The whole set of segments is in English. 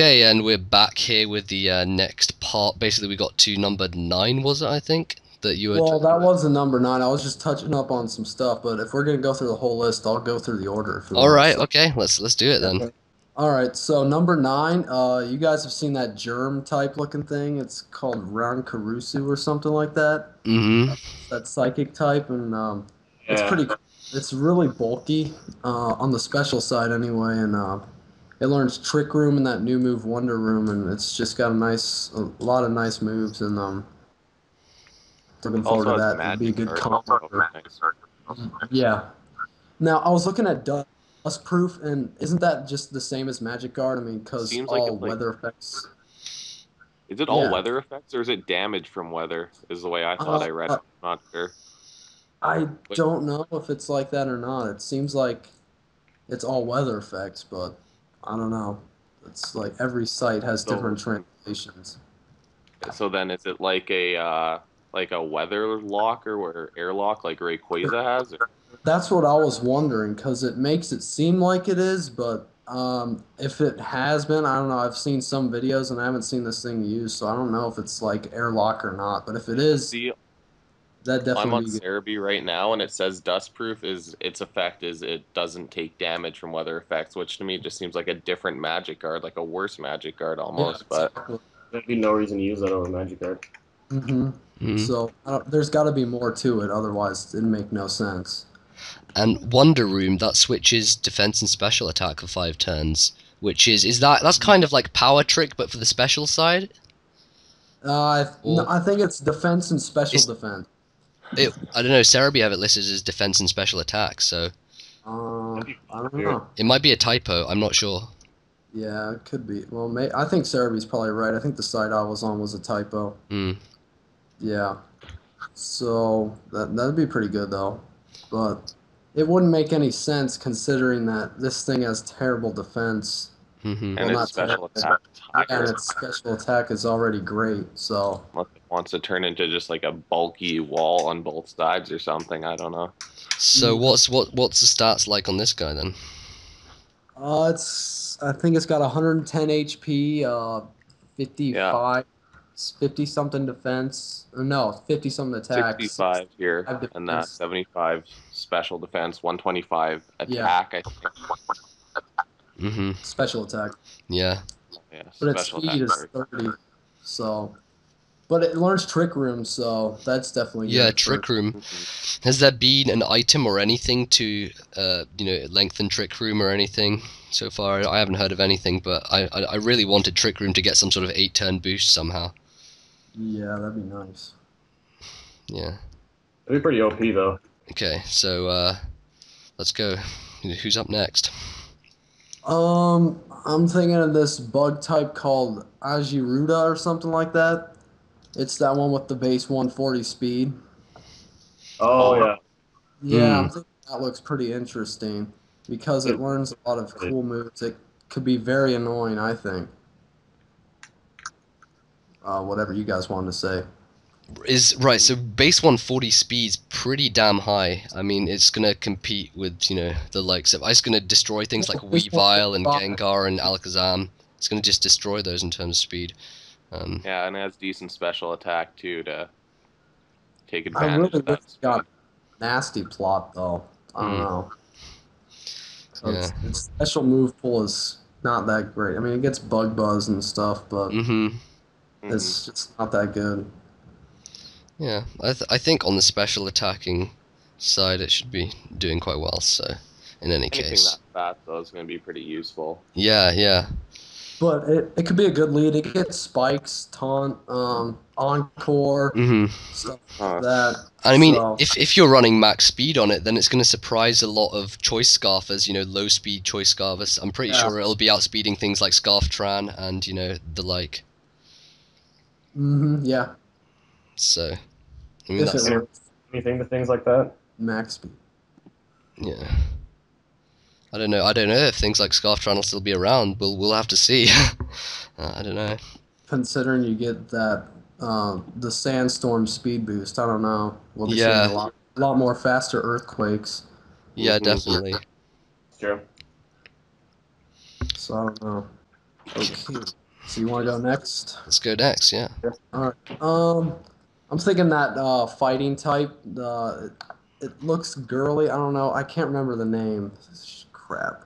Okay, and we're back here with the next part. Basically, we got to number 9, was it, I think? That you were... Well, that was the number 9. I was just touching up on some stuff, but if we're gonna go through the whole list, I'll go through the order if you want. Alright, So, okay, let's do it then. okay. All right. So number 9, you guys have seen that germ type looking thing? It's called Rankarusu or something like that. Mm-hmm. It's that psychic type, and it's Yeah. pretty. It's really bulky on the special side anyway, and it learns Trick Room and that new move Wonder Room, and it's just got a lot of nice moves, and looking forward Also to has that. It'd be a magic good cards. combo. Oh, nice. Yeah. Now I was looking at Dust Proof, and isn't that just the same as Magic Guard? I mean, because Seems like all it's like, weather effects. is it all Yeah. weather effects or is it damage from weather? Is the way I thought I read it. Uh, I'm not sure. I But don't know if it's like that or not. It seems like it's all weather effects, but I don't know. It's like every site has so, different translations. so then is it like a weather locker or airlock like Rayquaza has? Or, That's what I was wondering because it makes it seem like it is, but if it has been, I don't know. I've seen some videos and I haven't seen this thing used, so I don't know if it's like airlock or not. But if it is, see, that'd I'm on definitely be good. Cerebi right now and it says dustproof is its effect is it doesn't take damage from weather effects, which to me just seems like a different magic guard, like a worse magic guard Yeah, almost. But exactly. There'd be no reason to use that over Magic Card. hmm Mm. So there's got to be more to it, otherwise it'd make no sense. And Wonder Room, that switches defense and special attack for 5 turns. Which that's kind of like Power Trick, but for the special side? No, Or... I think it's defense and special It's, defense. I don't know, Cerebi have it listed as defense and special attack, so... I don't know. It might be a typo, I'm not sure. Yeah, it could be. Well, I think Cerebi's probably right. I think the site I was on was a typo. Hmm. Yeah. So that'd be pretty good though, but it wouldn't make any sense considering that this thing has terrible defense. Mm-hmm. Well, and its not special terrible, but attack is yeah, and higher. its special attack is already great. So Unless it wants to turn into just like a bulky wall on both sides or something. I don't know. So what's the stats like on this guy then? I think it's got 110 HP, Yeah, 55, 50 something defense. Or no, 50 something attack, 65 here 65 and that defense. 75 special defense, 125 Yeah, attack. I think. Mm-hmm. special attack. Yeah. Yeah, But its special speed attack. is 30. So, but it learns Trick Room, so that's definitely Yeah, good for. Trick Room. Mhm. Has there been an item or anything to, lengthen Trick Room or anything so far? I haven't heard of anything, but I really wanted Trick Room to get some sort of 8-turn boost somehow. Yeah, that'd be nice. Yeah. That'd be pretty OP though. Okay, so let's go. Who's up next? I'm thinking of this bug type called Ajiruda or something like that. It's that one with the base 140 speed. Oh Oh, yeah. Yeah, Hmm. I'm thinking that looks pretty interesting because it It- learns a lot of cool moves. It could be very annoying, I think. Whatever you guys want to say. Is right. So base 140 speed's pretty damn high. I mean, it's gonna compete with the likes of. It's gonna destroy things like Base Weavile and 145. Gengar and Alakazam. It's gonna just destroy those in terms of speed. yeah, and it has decent special attack too to take I advantage really of wish that it speed. got nasty plot though. I don't Hmm. know. So Yeah. its special move pool is not that great. I mean, it gets bug buzz and stuff, but Mm-hmm. Hmm. it's just not that good. Yeah. I think on the special attacking side, it should be doing quite well. So, in any Anything case, that fast though is going to be pretty useful. yeah, yeah. But it could be a good lead. It gets spikes, taunt, encore, Mm-hmm. stuff like Huh. that. I mean, So if you're running max speed on it, then it's going to surprise a lot of choice scarfers, low speed choice scarfers. I'm pretty yeah. sure it'll be outspeeding things like Scarftran and, the like. Yeah. So, I mean, If it that's, Any- learns Anything to things like that? max speed. yeah. I don't know if things like Scarftran will still be around. We'll have to see. I don't know. Considering you get that the sandstorm speed boost, I don't know. We'll be seeing Yeah, a lot more faster earthquakes. yeah, Hmm. definitely. Sure. So I don't know. Okay. So you want to go next? Let's go next. Yeah. All right. I'm thinking that fighting type. It looks girly. I don't know. I can't remember the name. Crap.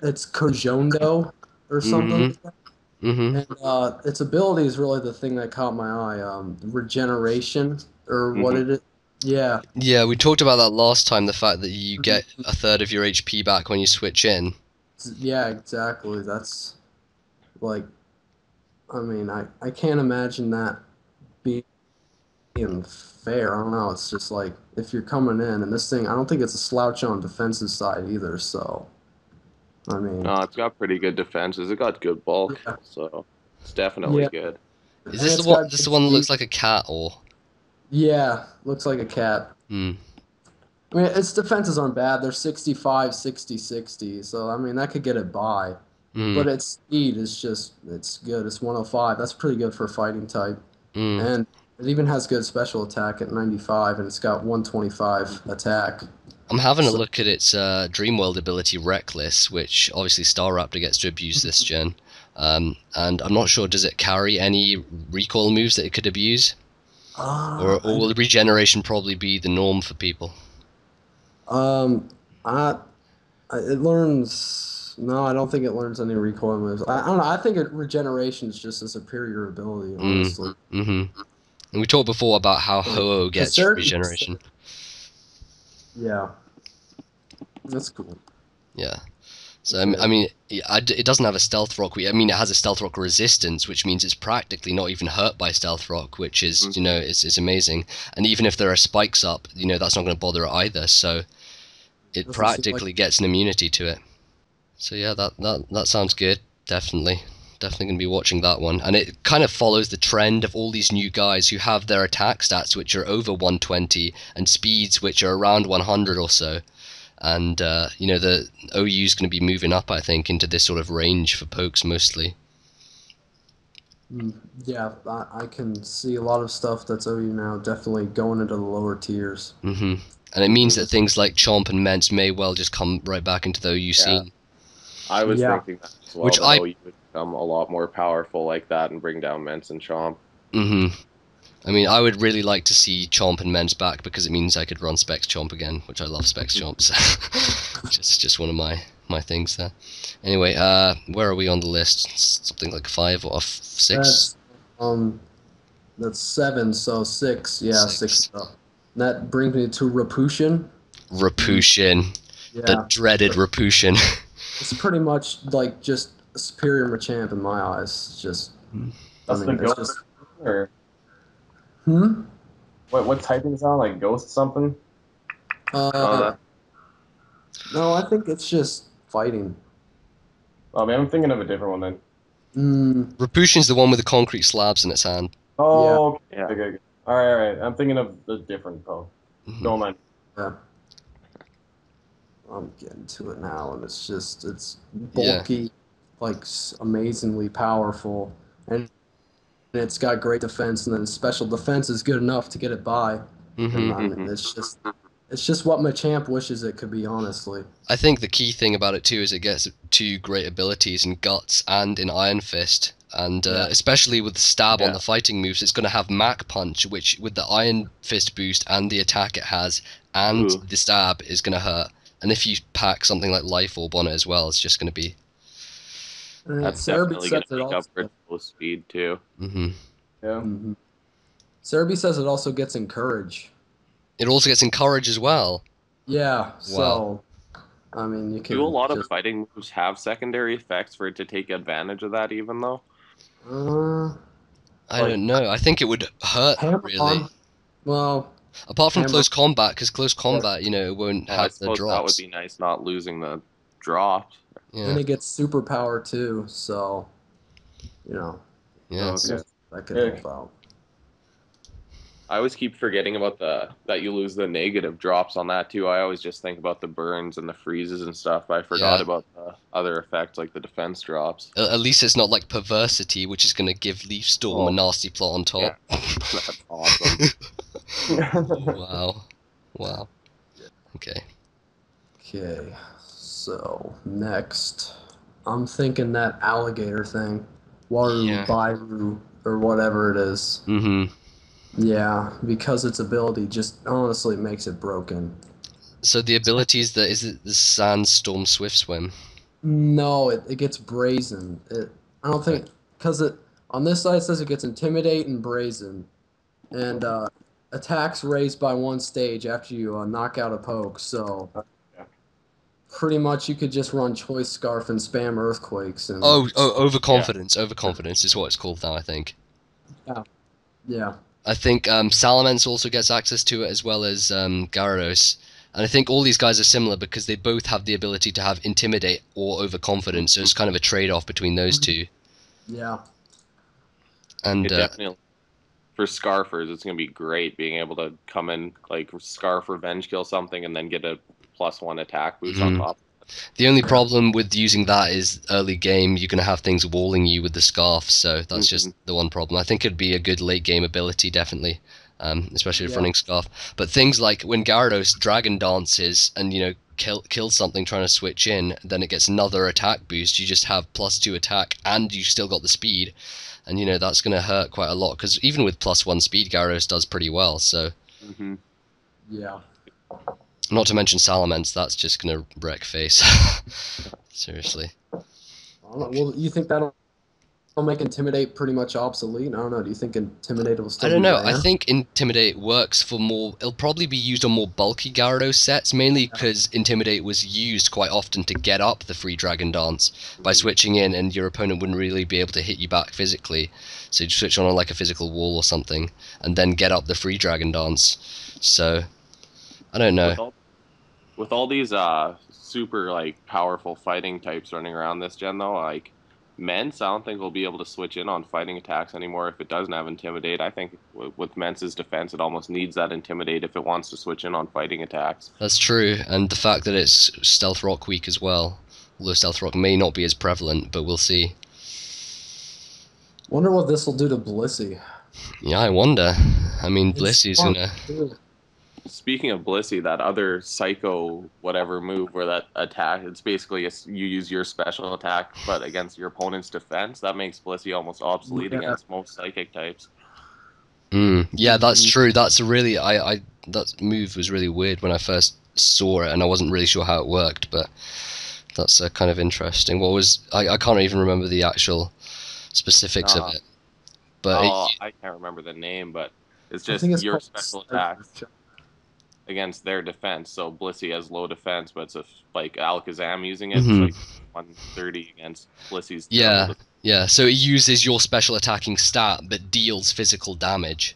It's Kojondo or something Mm-hmm. like that. Mm-hmm. And its ability is really the thing that caught my eye. Regeneration or what it is. Yeah. Yeah, we talked about that last time. The fact that you get a third of your HP back when you switch in. Yeah. Exactly. That's like. I mean, I can't imagine that being fair. I don't know. It's just like if you're coming in, and this thing, I don't think it's a slouch on defensive side either. So, I mean, No, it's got pretty good defenses. It got good bulk, yeah, so it's definitely yeah, good. Is and this the it's one? got This the good one that looks sneak. like a cat, or? Yeah, looks like a cat. Hmm. I mean, its defenses aren't bad. They're 65, 60, 60. So, I mean, that could get it by. Hmm. But its speed is just, it's good. It's 105. That's pretty good for a fighting type. Hmm. And it even has good special attack at 95, and it's got 125 attack. I'm having a So, look at its Dreamworld ability, Reckless, which obviously Star Raptor gets to abuse this gen. And I'm not sure, does it carry any recoil moves that it could abuse? Or will I, the regeneration probably be the norm for people? um, I, it learns. No, I don't think it learns any recoil moves. I don't know. I think regeneration is just a superior ability, Mm. honestly. Mm-hmm. And we talked before about how Ho-Oh Because gets regeneration. yeah, that's cool. Yeah. So I Okay. mean, it doesn't have a stealth rock. I mean, it has a stealth rock resistance, which means it's practically not even hurt by stealth rock, which is it's amazing. And even if there are spikes up, that's not going to bother it either. So it Doesn't seem like. practically gets an immunity to it. So yeah, that sounds good. Definitely going to be watching that one. And it kind of follows the trend of all these new guys who have their attack stats which are over 120 and speeds which are around 100 or so. And the OU is going to be moving up, I think, into this sort of range for pokes mostly. Yeah, I can see a lot of stuff that's OU now definitely going into the lower tiers. And it means that things like Chomp and Mence may well just come right back into the OU Yeah, scene. I was Yeah. thinking that as well, Which that OU would become a lot more powerful like that and bring down Mence and Chomp. I mean, I would really like to see Chomp and Mence back because it means I could run Specs Chomp again, which I love Specs Chomp. So just one of my things there. Anyway, where are we on the list? Something like 5 or 6? That's 7, so 6. Yeah, 6 6. stuff. That brings me to Rapushin. Rapushin. The Yeah, dreaded Rapushin. it's pretty much like just a superior Machamp in my eyes. It's just, That's the it's ghost, just. or Hmm. what typing is on? Like ghost something? Uh, no, I think it's just fighting. Oh man, I'm thinking of a different one then. Rapushin's the one with the concrete slabs in its hand. Oh, Yeah. okay. All right, all right. I'm thinking of a different Poe. Don't mind. Yeah. I'm getting to it now, and it's Yeah. bulky, like amazingly powerful, and it's got great defense, and then special defense is good enough to get it by. And I mean, it's just what Machamp wishes it could be, honestly. I think the key thing about it too is it gets 2 great abilities in Guts and in Iron Fist. And Yeah. especially with the stab on Yeah. the fighting moves, it's going to have Mach Punch, which with the Iron Fist boost and the attack it has, and the stab is going to hurt. And if you pack something like Life Orb on it as well, it's just going to be. And That's Cerebi definitely says going to it make up for also. its low speed too. Yeah. Cerebi says it also gets Encourage. It also gets Encourage as well. Yeah. Wow. So, I mean, you can. Do a lot of just, fighting moves have secondary effects for it to take advantage of that, even though? I don't know. I think it would hurt, Hammer really. on. Well, Apart from hammer. close combat, because close combat, it won't I have the suppose that would drops. be nice, not losing the drops. Yeah. And it gets superpower too, so Yeah. Okay. that could help out. I always keep forgetting about that you lose the negative drops on that too. I always just think about the burns and the freezes and stuff. I forgot about the other effects like the defense drops. At least it's not like Perversity, which is going to give Leaf Storm a nasty plot on top. Yeah. That's awesome. Wow. Okay. Okay, so next I'm thinking that alligator thing, Waru, Yeah. Bairu, or whatever it is. Mm-hmm. Yeah, because its ability just honestly makes it broken. So the abilities that is it the Sandstorm Swift Swim? No, it gets brazen. I don't Right. think because it on this side it says it gets intimidate and brazen, and attacks raised by one stage after you knock out a poke. So Yeah. pretty much you could just run choice scarf and spam earthquakes and Oh, Yeah. overconfidence. Overconfidence is what it's called now, I think. yeah, yeah. I think Salamence also gets access to it as well as Gyarados. And I think all these guys are similar because they both have the ability to have Intimidate or Overconfidence, so it's kind of a trade-off between those two. Yeah. And It definitely for Scarfers, it's gonna be great being able to come in like Scarf Revenge kill something and then get a +1 attack boost on mhm. top. The only Yeah. problem with using that is early game, you're going to have things walling you with the Scarf, so that's Mm-hmm. just the one problem. I think it'd be a good late game ability, definitely, especially with Yeah. running Scarf. But things like when Gyarados Dragon Dances and, kills something trying to switch in, then it gets another attack boost, you just have +2 attack and you still got the speed. And, that's going to hurt quite a lot, because even with +1 speed, Gyarados does pretty well, so... Mm-hmm. Yeah. Not to mention Salamence, that's just going to wreck face. Seriously. I don't know. Well, you think that'll make intimidate pretty much obsolete? I don't know. Do you think intimidate will I still don't be know. I banned? think Intimidate works for more. It'll probably be used on more bulky Gyarados sets, mainly because Intimidate was used quite often to get up the free Dragon Dance by switching in, and your opponent wouldn't really be able to hit you back physically. So you'd switch on like a physical wall or something, and then get up the free Dragon Dance. So I don't know. With all these super like powerful fighting types running around this gen though, like Mence, I don't think will be able to switch in on fighting attacks anymore if it doesn't have Intimidate. I think with Mence's defense, it almost needs that Intimidate if it wants to switch in on fighting attacks. That's true, and the fact that it's Stealth Rock weak as well. Although Stealth Rock may not be as prevalent, but we'll see. Wonder what this will do to Blissey. Yeah, I wonder. I mean, It's Blissy's smart, gonna. too. Speaking of Blissey, that other psycho whatever move where that attack, it's basically you use your special attack but against your opponent's defense. That makes Blissey almost obsolete Yeah. against most psychic types. Yeah, that's Mhm. true. That's a really that move was really weird when I first saw it, and I wasn't really sure how it worked. But that's kind of interesting. I can't even remember the actual specifics of Uh, it. But I can't remember the name, but it's I just think it's your called special attack Cyber. against their defense. So Blissey has low defense, but it's like Alakazam using it. It's mhm. like 130 against Blissey's terrible. Yeah, yeah. So it uses your special attacking stat, but deals physical damage.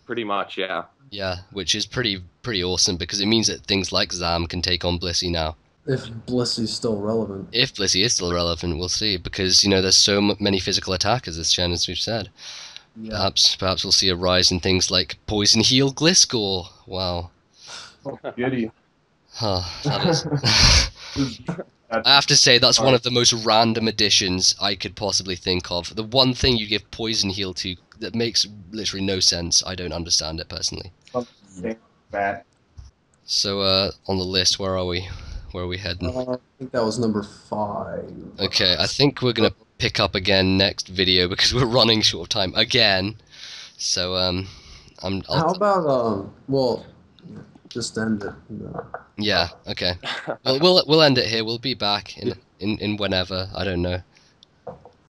Pretty much, yeah. Yeah, which is pretty awesome because it means that things like Zam can take on Blissey now. If Blissey's still relevant. If Blissey is still relevant, we'll see, because there's so many physical attackers this gen, as we've said. Yeah. Perhaps we'll see a rise in things like Poison Heal Gliscor. Wow. Oh, Giddy. Huh, that is... I have to say, that's one of the most random additions I could possibly think of. The one thing you give Poison Heal to that makes literally no sense. I don't understand it personally. Bad. So, on the list, where are we? Where are we heading? I think that was number 5. Okay, I think we're gonna pick up again next video because we're running short of time again. So, How about well, just end it. No. yeah, okay. We'll end it here. We'll be back in whenever. I don't know.